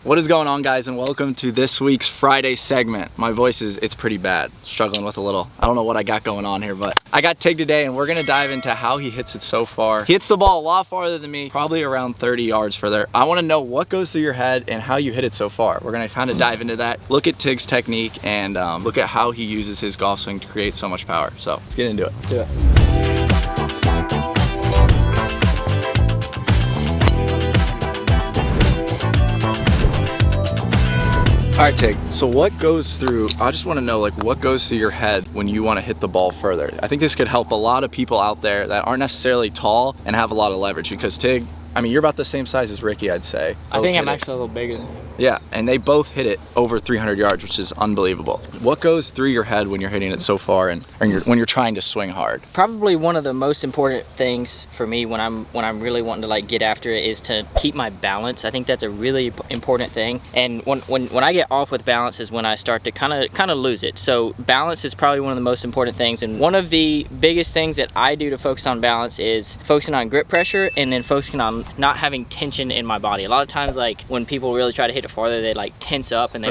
What is going on, guys, and welcome to this week's Friday segment. My voice it's pretty bad. Struggling with a little, I don't know what I got going on here, but I got Tig today and we're gonna dive into how he hits it so far. He hits the ball a lot farther than me, probably around 30 yards further. I wanna know what goes through your head and how you hit it so far. We're gonna kind of dive into that, look at Tig's technique, and look at how he uses his golf swing to create so much power. So let's get into it. Let's do it. All right, Tig, so what goes through, I just want to know, like, what goes through your head when you want to hit the ball further? I think this could help a lot of people out there that aren't necessarily tall and have a lot of leverage, because Tig, I mean, you're about the same size as Ricky, I'd say. I think I'm actually a little bigger than you. Yeah, and they both hit it over 300 yards, which is unbelievable. What goes through your head when you're hitting it so far and when you're trying to swing hard? Probably one of the most important things for me when I'm really wanting to like get after it is to keep my balance. I think that's a really important thing. And when I get off with balance is when I start to kind of lose it. So balance is probably one of the most important things. And one of the biggest things that I do to focus on balance is focusing on grip pressure and then focusing on not having tension in my body. A lot of times, like when people really try to hit it farther, they like tense up and they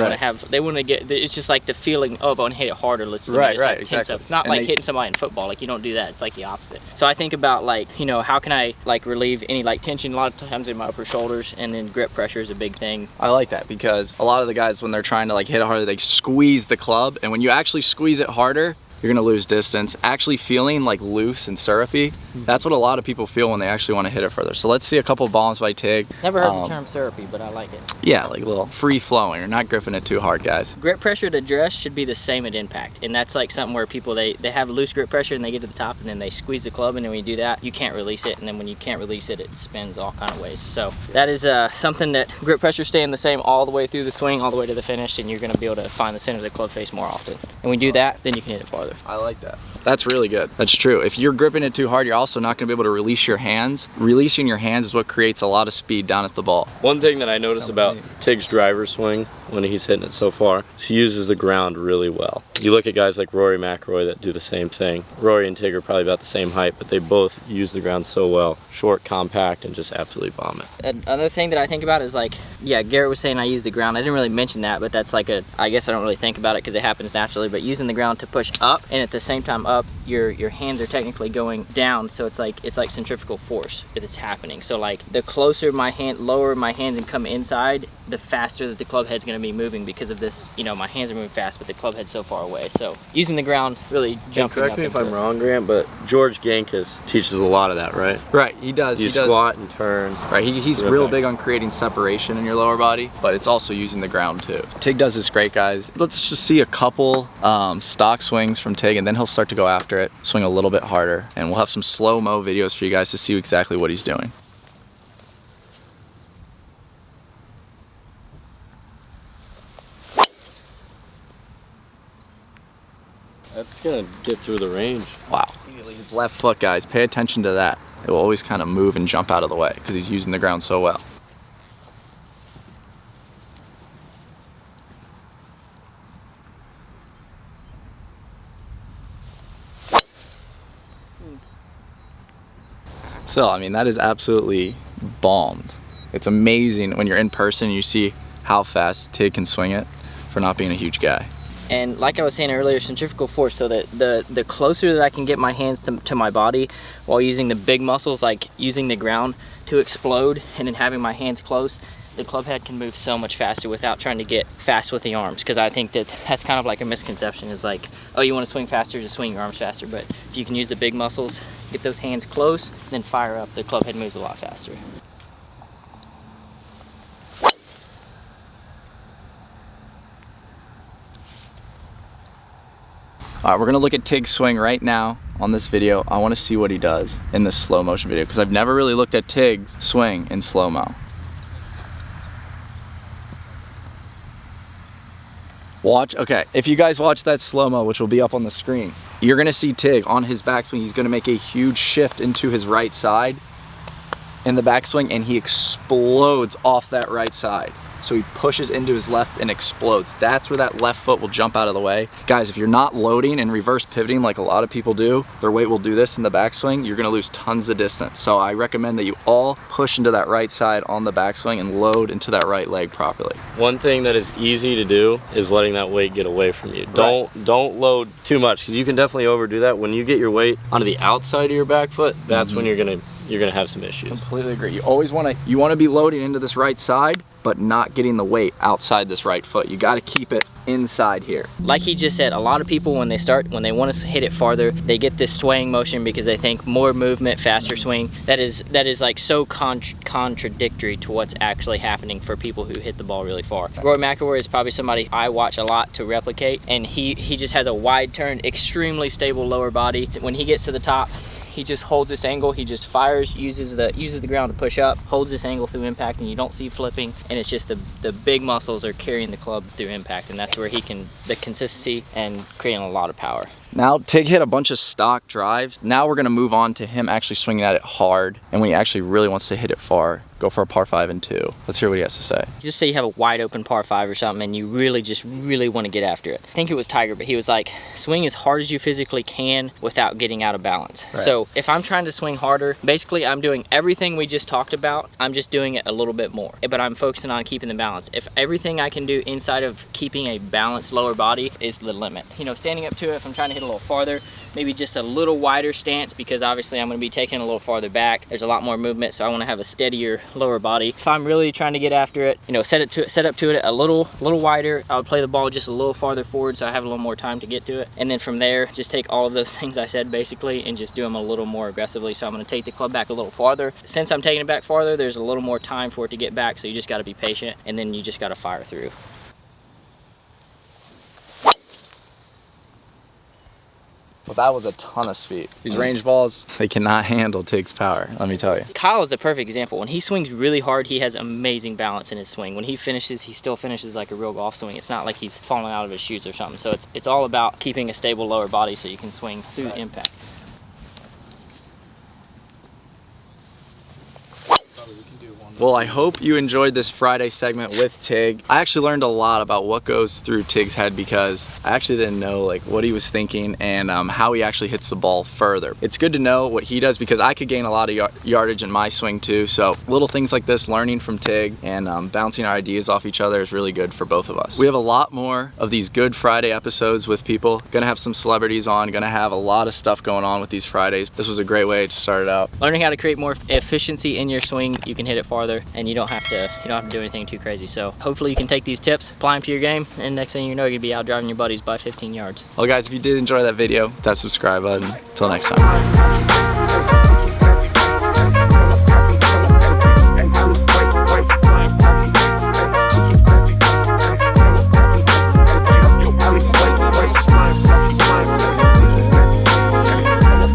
want to get, it's just like the feeling of, I want to hit it harder, let's right, like, exactly. tense up. It's not like hitting somebody in football, like you don't do that, it's like the opposite. So I think about, like, you know, how can I like relieve any like tension a lot of times in my upper shoulders, and then grip pressure is a big thing. I like that, because a lot of the guys, when they're trying to like hit it harder, they squeeze the club, and when you actually squeeze it harder, you're gonna lose distance. Actually feeling like loose and syrupy, that's what a lot of people feel when they actually want to hit it further. So let's see a couple bombs by Tig. Never heard the term syrupy, but I like it. Yeah, like a little free flowing. You're not gripping it too hard, guys. Grip pressure to dress should be the same at impact, and that's like something where people they have loose grip pressure and they get to the top and then they squeeze the club, and then when you do that, you can't release it, and then when you can't release it, it spins all kind of ways. So that is something that grip pressure staying the same all the way through the swing, all the way to the finish, and you're gonna be able to find the center of the club face more often. And when you do that, then you can hit it farther. I like that. That's really good. That's true. If you're gripping it too hard, you're also not going to be able to release your hands. Releasing your hands is what creates a lot of speed down at the ball. One thing that I notice about Tig's driver swing when he's hitting it so far is he uses the ground really well. You look at guys like Rory McIlroy that do the same thing. Rory and Tig are probably about the same height, but they both use the ground so well. Short, compact, and just absolutely bomb it. Another thing that I think about is, like, yeah, Garrett was saying I use the ground. I didn't really mention that, but that's like I guess I don't really think about it because it happens naturally, but using the ground to push up, and at the same time up, your hands are technically going down, so it's like centrifugal force that is happening. So like the closer lower my hands and come inside, the faster that the club head's going to be moving because of this. You know, my hands are moving fast, but the club head's so far away. So using the ground, really jumping. Correct me if I'm wrong, Grant, but George Gankus teaches a lot of that, right? Right, he does. You squat and turn. Right, he's real big on creating separation in your lower body, but it's also using the ground too. Tig does this great, guys. Let's just see a couple stock swings from Tig, and then he'll start to go after it, swing a little bit harder, and we'll have some slow-mo videos for you guys to see exactly what he's doing. That's gonna get through the range. Wow. Immediately his left foot, guys, pay attention to that. It will always kind of move and jump out of the way because he's using the ground so well. Still, I mean, that is absolutely bombed. It's amazing when you're in person and you see how fast Tig can swing it for not being a huge guy. And like I was saying earlier, centrifugal force, so that the closer that I can get my hands to my body while using the big muscles, like using the ground to explode, and then having my hands close, the club head can move so much faster without trying to get fast with the arms. Because I think that's kind of like a misconception, is like, oh, you want to swing faster, just swing your arms faster. But if you can use the big muscles, get those hands close, then fire up, the club head moves a lot faster. All right, we're gonna look at Tig's swing right now on this video. I wanna see what he does in this slow motion video, because I've never really looked at Tig's swing in slow-mo. Watch, okay, if you guys watch that slow-mo, which will be up on the screen, you're gonna see Tig on his backswing. He's gonna make a huge shift into his right side in the backswing, and he explodes off that right side. so he pushes into his left and explodes. That's where that left foot will jump out of the way. Guys, if you're not loading and reverse pivoting like a lot of people do, their weight will do this in the backswing, you're gonna lose tons of distance. So I recommend that you all push into that right side on the backswing and load into that right leg properly. One thing that is easy to do is letting that weight get away from you. Don't load too much, because you can definitely overdo that. When you get your weight onto the outside of your back foot, that's when you're gonna have some issues. Completely agree. You always want to be loading into this right side, but not getting the weight outside this right foot. You got to keep it inside here. Like he just said, a lot of people when they want to hit it farther, they get this swaying motion because they think more movement, faster swing. That is like so contradictory to what's actually happening for people who hit the ball really far. Rory McIlroy is probably somebody I watch a lot to replicate, and he just has a wide turn, extremely stable lower body. When he gets to the top, he just holds this angle, he just fires, uses the ground to push up, holds this angle through impact, and you don't see flipping, and it's just the big muscles are carrying the club through impact, and that's where he can, the consistency and creating a lot of power. Now Tig hit a bunch of stock drives. Now we're gonna move on to him actually swinging at it hard, and when he actually really wants to hit it far, go for a par 5 and 2. Let's hear what he has to say. Just say you have a wide open par 5 or something and you really want to get after it. I think it was Tiger, but he was like, swing as hard as you physically can without getting out of balance. Right. So if I'm trying to swing harder, basically I'm doing everything we just talked about, I'm just doing it a little bit more, but I'm focusing on keeping the balance. If everything I can do inside of keeping a balanced lower body is the limit. You know, standing up to it, if I'm trying to hit a little farther, maybe just a little wider stance, because obviously I'm going to be taking a little farther back. There's a lot more movement, so I want to have a steadier lower body. If I'm really trying to get after it, you know, set up to it a little wider. I would play the ball just a little farther forward so I have a little more time to get to it. And then from there, just take all of those things I said basically and just do them a little more aggressively. So I'm going to take the club back a little farther. Since I'm taking it back farther, there's a little more time for it to get back, so you just got to be patient, and then you just got to fire through. Well, that was a ton of speed. These range balls, they cannot handle Tig's power, let me tell you. Kyle is a perfect example. When he swings really hard, he has amazing balance in his swing. When he finishes, he still finishes like a real golf swing. It's not like he's falling out of his shoes or something. So it's all about keeping a stable lower body so you can swing through the impact. Well, I hope you enjoyed this Friday segment with Tig. I actually learned a lot about what goes through Tig's head, because I actually didn't know like what he was thinking and how he actually hits the ball further. It's good to know what he does, because I could gain a lot of yardage in my swing too. So little things like this, learning from Tig and bouncing our ideas off each other is really good for both of us. We have a lot more of these Good Friday episodes with people. Gonna have some celebrities on, gonna have a lot of stuff going on with these Fridays. This was a great way to start it out. Learning how to create more efficiency in your swing, you can hit it farther, and you don't have to do anything too crazy. So hopefully you can take these tips, apply them to your game, and next thing you know, you'll be out driving your buddies by 15 yards. Well guys, if you did enjoy that video, hit that subscribe button. Until next time.